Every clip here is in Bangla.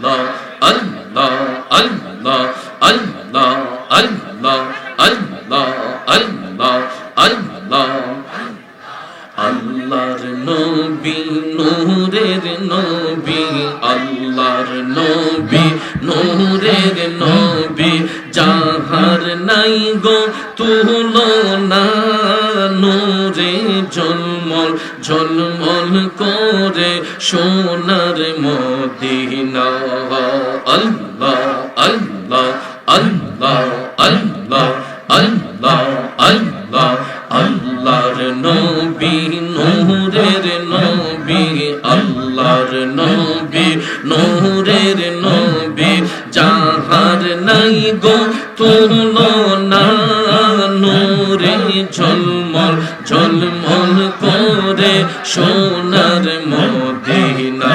আল্লাহ Allah Allah Allah Allah Allah আল্লাহ আল্লাহর নবী নূরের নবী আল্লাহর নবী নূরের নবী যাহার নাই গো তুলনা নূরে ঝলমল ঝলমল করে সোনার Medina Allah Allah Allah Allah Allah আল্লাহ আল্লাহর নবী নূরের নবী আল্লাহর নবী নূরের নবী যাহার নাই গো তুলনা নূরে ঝলমল ঝলমল করে সোনার মদিনা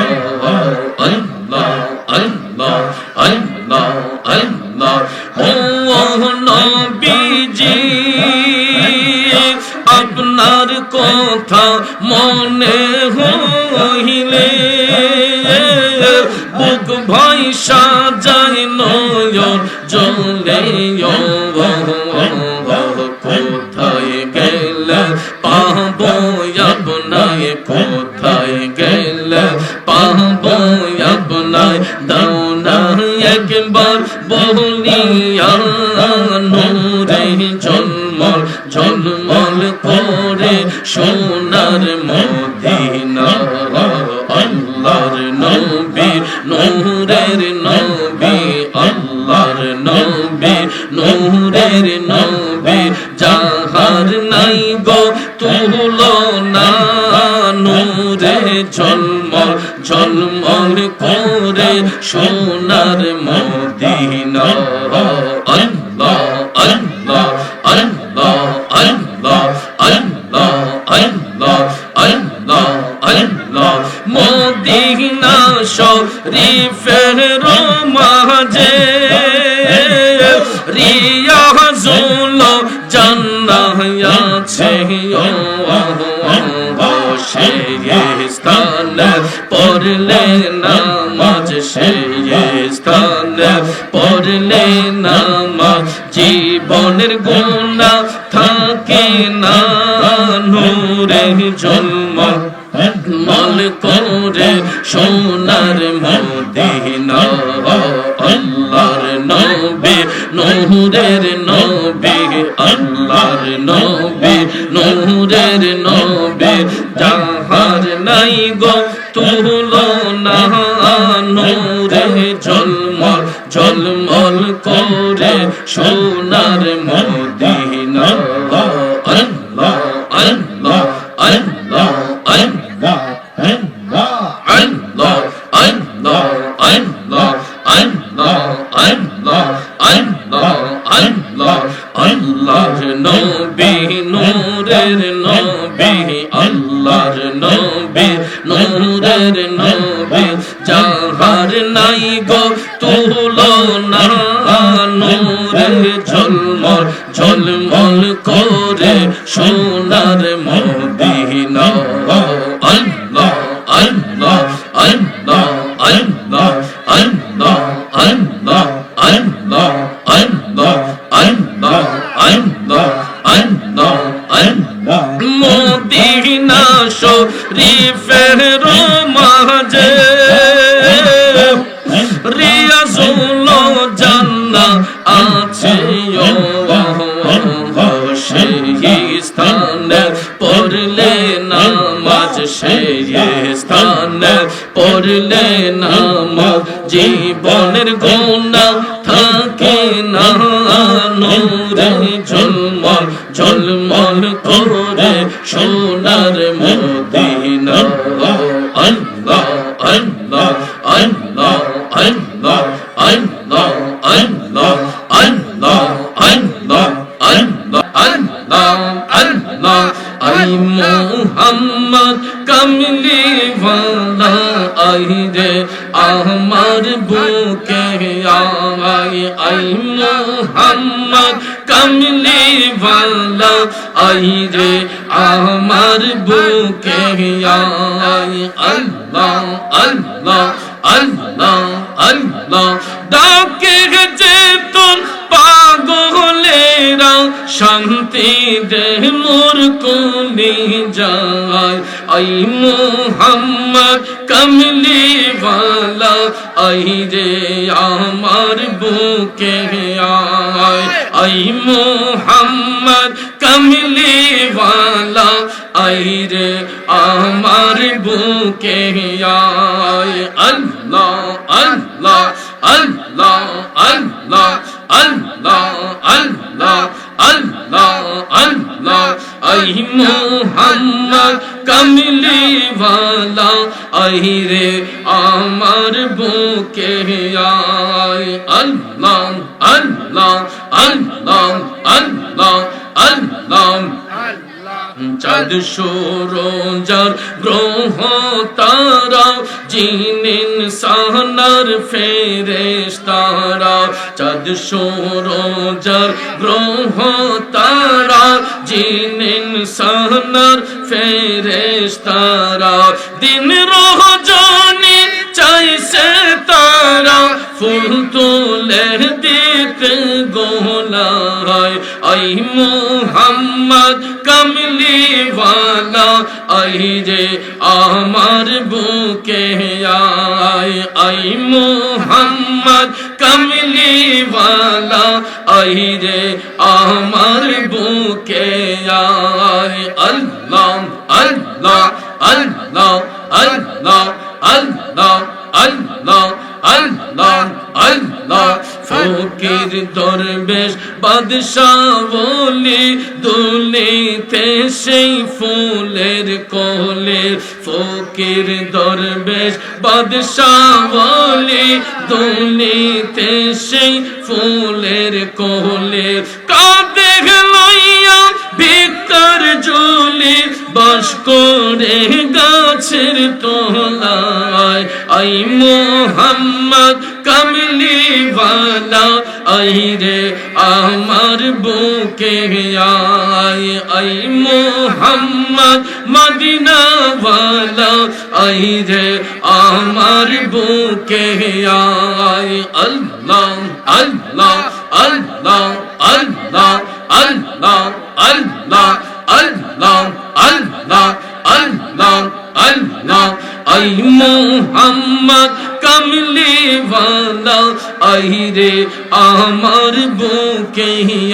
আল্লাহ আল্লাহ আল্লাহ আল্লাহ ও নবীজি আপনার কথা মনে হইলে বুক ভয় সাজায় নয়ন জ্বলে কোথায় গেলে পাবো আপনায় কোথায় গেলে পাবো আপনায় দাও না একবার বলিয়া নূরে ঝলমল ঝলমল করে সোনার মদিনা আল্লাহর নবী নূরের নবী আল্লাহর নবী নূরের নবী যাহার নাই গো তুলনা নূরে ঝলমল ঝলমল করে সোনার Medina Allah Allah Allah Allah Allah Allah Allah আল্লাহ মদিনা শরীফের মাঝে রিয়াজুল জান্নাহ আছে সেই স্থানে পড়লে নামাজ সেই স্থানে পড়লে নামাজ জীবনের গুনাহ থাকে না নূরে ঝলমল মল করে সোনার মদিনা আল্লাহর নবী নূরের নবী আল্লাহর নবী নূরের নবী যাহার নাই গো তুলনা নূরে ঝলমল ঝলমল করে সোনার Medina Allah Allah Allah Allah Allah Allah Allah Allah Allah Allah আল্লাহ আল্লাহর নবী নূরের নবী আল্লাহর নবী নূরের নবী যাহার নাই গো তুলনা নূরে ঝলমল ঝলমল করে সোনার Medina Allah Allah Allah Allah Allah Allah Allah Allah Allah Allah Allah আল্লাহ মদিনা শরীফের মাঝে রিয়াজুল জান্নাহ আছে সেই স্থানে পড়লে নামাজ সেই স্থানে পড়লে নামাজ জীবনের গুনাহ থাকে না নূরে ঝলমল ঝলমল করে সোনার Medina Allah Allah Allah Allah Allah Allah Allah Allah Allah Allah Allah আই মুহাম্মদ কামলি ওয়ালা আই রে আমার বুকে আই মুহাম্মদ কামলি ওয়ালা আই রে আমার বুকে আই আল্লাহ আল্লাহ আল্লাহ আল্লাহ ডাকে যে তোর পাগলেরা শান্তি দে মোর কোলে যায় আই মোহাম্মদ কমলি ওয়ালা আই রে আমার বুকে আয় আই মোহাম্মদ কমলি ওয়ালা আই রে আমার বুকে আয় আল্লাহ Allah Allah Allah Allah Allah Allah Allah I Mohammad কমলি ওয়ালা আই রে আমার বুকে আয় আল্লাহ আল্লাহ আল্লাহ আল্লাহ আল্লাহ চাঁদ সূরজার গ্রহ তারা জিন ইনসানার ফেরেশতারা চাঁদ সূরজার গ্রহ তারা জিন ইনসানার ফেরেশতারা দিন রজনী চাইছে তারা ফুল তুলে দিতে গোলায় আই মোহাম্মদ কমলি ওয়ালা আই রে আমার বুকে আয় আই মোহাম্মদ কমলি ওয়ালা আই রে আমার বুকে আয় আল্লাহ Allah Allah Allah Allah Allah Allah আল্লাহ ফকির দরবেশ বাদশাহ ওলি দুলিতে সেই ফুলের কোলে ফকির দরবেশ বাদশাহ ওলি দুলিতে সেই ফুলের কোলে কাঁদে লইয়া ভিক্ষার ঝুলি বাস করে গাছের তলায় আই মোহাম্মদ কমলি ওয়ালা আই রে আমার বুকে আয় আই মোহাম্মদ মদিনা ওয়ালা আই রে আমার বুকে আয় আল্লাহ Allah Allah Allah Allah Allah Allah Allah Allah Allah I Mohammad কমলি ওয়ালা আই রে আমার বুকে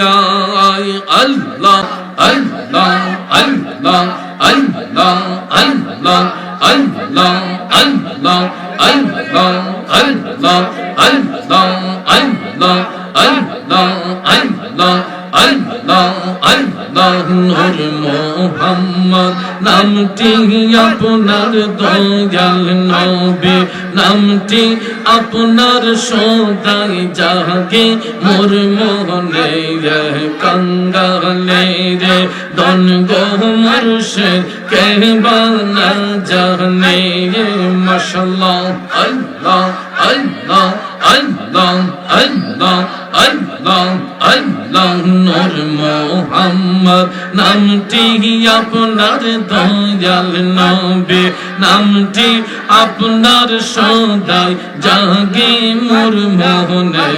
আয় আল্লাহ Allah Allah Allah Allah Allah Allah Allah Allah Allah Allah Allah Allah Allah আল্লাহ নূর মোহাম্মদ নামটি আপনার দয়াল নবী নামটি আপনার সদাই জাগে মোর মনে কাঙ্গালে রে দন গো মুর্শিদ কে বানা জানে মাশাআল্লাহ আল্লাহ আল্লাহ আল্লাহ আল্লাহ আল্লাহ আল্লাহ নূর মোহাম্মদ নামটি আপনার দয়াল নবী নামটি আপনার সদাই জাগে মোর মনে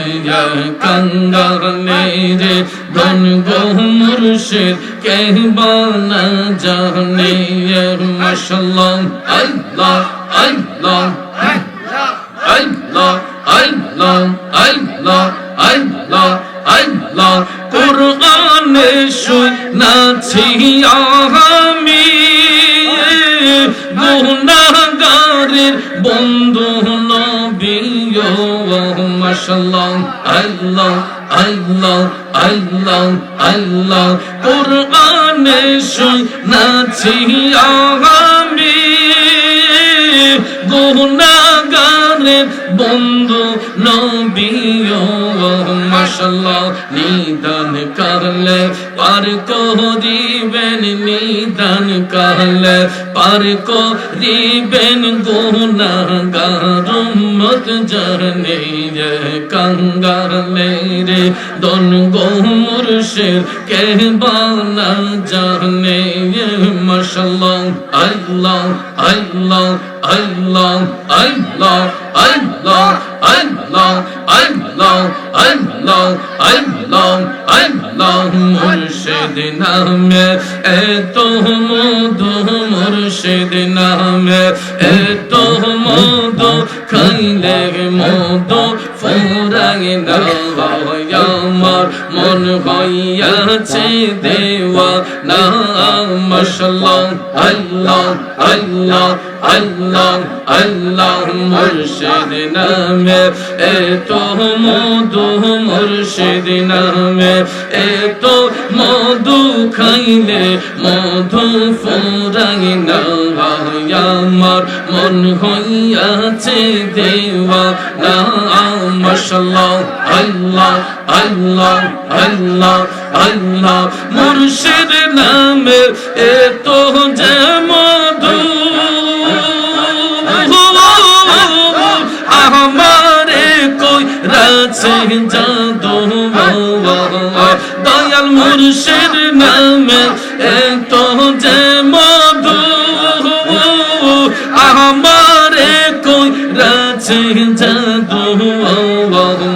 কাঙ্গালে রে ধন গো মুর্শিদ কে বানা জানে মাশাআল্লাহ আল্লাহ Allah Allah Allah Allah Allah আল্লাহ কোরআনে শুনাছি আমি গুনাহগারের বন্ধু নবী মাশাআল্লাহ আল্লাহ আল্লাহ আল্লাহ আল্লাহ কোরআনে শুনাছি আমি গুনাহগারের বন্ধু নবী মাশাআল্লাহ নিদান করলে পার করিবেন নিদান করলে পার করিবেন গুনাহগার উম্মত জানে কাঙ্গালে রে দন গো মুর্শিদ কে বানা জানে মাশাআল্লাহ আল্লাহ Allah Allah Allah Allah Allah Allah Allah Allah Allah আল্লাহ মুর্শিদ নামে এত মধু মুর্শিদ নামে এত মধু খাইলে মধু ফুরাই না আমার মন হইয়াছে দেওয়া না মাশাআল্লাহ আল্লাহ আল্লাহ আল্লাহ আল্লাহ মুর্শিদ নামে এত মধু মুর্শিদ নামে এত মধু খাইলে মধু ফুরাই না আমার মন হইয়াছে দেওয়া না মাশাআল্লাহ আল্লাহ আল্লাহ আল্লাহ আল্লাহ মুর্শিদ নামে এত যে মধু আমারে কই রাছে জাদু দয়াল মুর্শিদ নামে এত যে মধু আমারে কই রাছে জাদু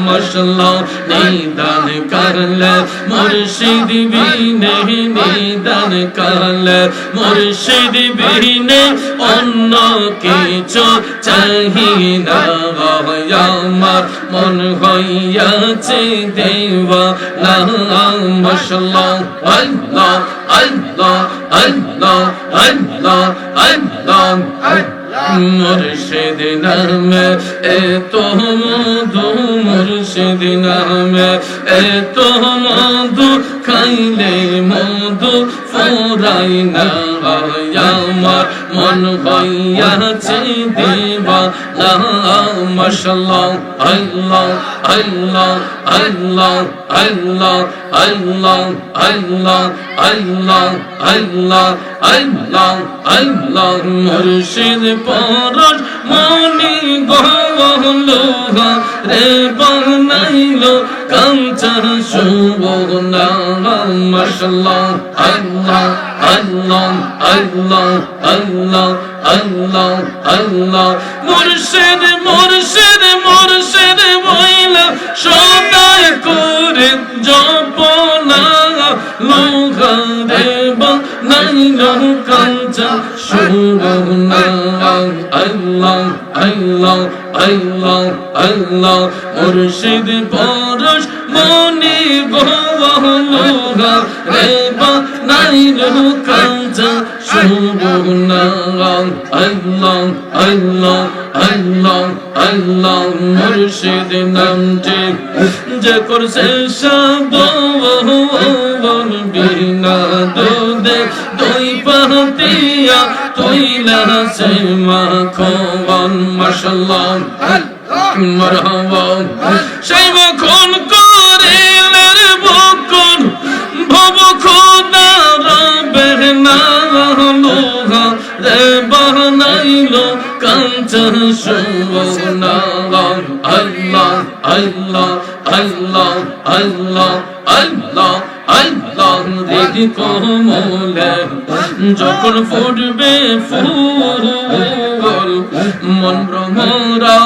মাশাআল্লাহ নিদান করলে মুর্শিদ বিনে নিদান করলে মুর্শিদ বিনে অন্য কিছু চাহি না আমার মন হইয়াছে দেওয়া না মাশাআল্লাহ আল্লাহ আল্লাহ আল্লাহ আল্লাহ আল্লাহ মুর্শিদ নামে এত মধু মুর্শিদ নামে এত মধু খাইলে মধু ফুরাই না আমার মন হইয়াছে দেওয়া না মাশাআল্লাহ আল্লাহ Allah Allah Allah Allah Allah Allah Allah Allah আল্লাহ মুর্শিদ পরশ মনি গহলুহা রে বানাইলো কাঞ্চা সুবনা মাশাআল্লাহ আল্লাহ আল্লাহ আল্লাহ আল্লাহ আল্লাহ আল্লাহ মুর্শিদ মুর্শিদ মুর্শিদ বইলা সদাই করে জপনা লোহা রে বানাইলো কাঞ্চা সুবনা আল্লাহ আল্লাহ আল্লাহ আল্লাহ মুর্শিদ পরশ মনি গহলুহা রে বানাইলো কাঞ্চা সুবনা আল্লাহ আল্লাহ আল্লাহ আল্লাহ মুর্শিদ নামটি যে করছে সাদন বিনা দুধে দই পাতিয়া তৈলা সে মাখন মাশাআল্লাহ মারহাবা সেই মাখন করিলের বকন ভব খোদা রবের না লোহা রে বানাইলো কাঞ্চা সুবনা আল্লাহ আল্লাহ আল্লাহ আল্লাহ আল্লাহ আল্লাহ রেডি কমলে যখন ফুটবে ফুল মন ভ্রমরা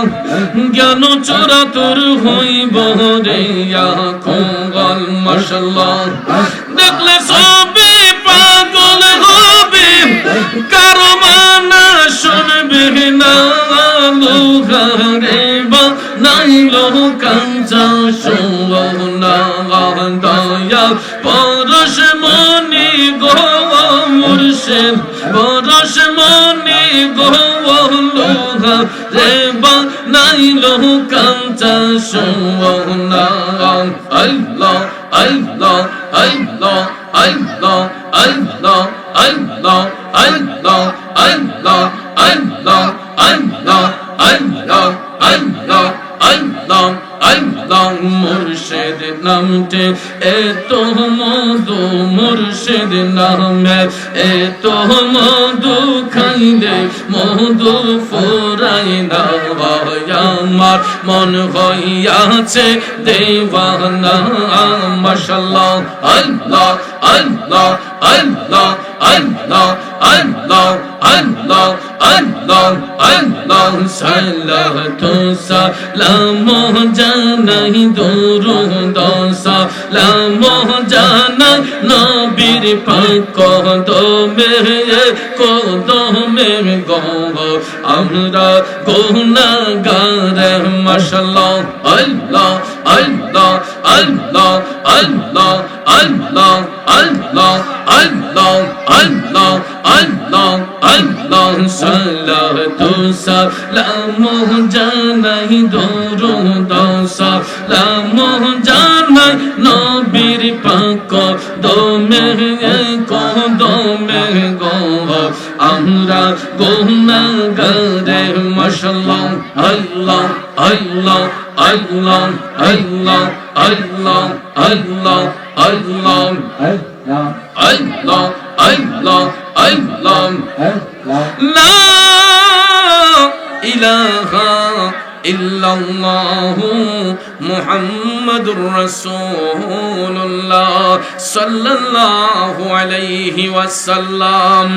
জ্ঞান চোরাতুর হইব রে আখল মাশাআল্লাহ দেখলে সবে পাগল হবে কারো মানা শুনবে না লোহা রে বানাইলো কাঞ্চা সুবনা দয়া পরশ মনি গো মুর্শিদ পরশ মনি গো লোহা রে বানাইলো কাঞ্চা সুবনা আল্লাহ Allah Allah Allah Allah Allah Allah Allah Allah Allah Allah Allah Allah আল্লাহ মুর্শিদ নামটি এত মধু মুর্শিদ নামে এত মধু খাইলে মধু ফুরাই না আমার মন হইয়াছে দেওয়ানা মাশাআল্লাহ আল্লাহ Allah Allah Allah Allah Allah Allah আল্লাহ সালাতু সালাম জানাই দুরুদ সালাম জানাই নবীর পাক কদমে গো আমরা গুনাহগার মাশাআল্লাহ আল্লাহ Allah Allah Allah Allah Allah Allah Allah Allah আল্লাহ সালাতু সালাম জানাই দুরুদ সালাম জানাই নবীর পাক কদমে গো আমরা গুনাহগার মাশাআল্লাহ আল্লাহ Allah Allah Allah Allah Allah Allah Allah Allah আল্লাহ লা ইলাহা ইল্লাল্লাহু মুহাম্মাদুর রাসূলুল্লাহ সাল্লাল্লাহু আলাইহি ওয়াসাল্লাম।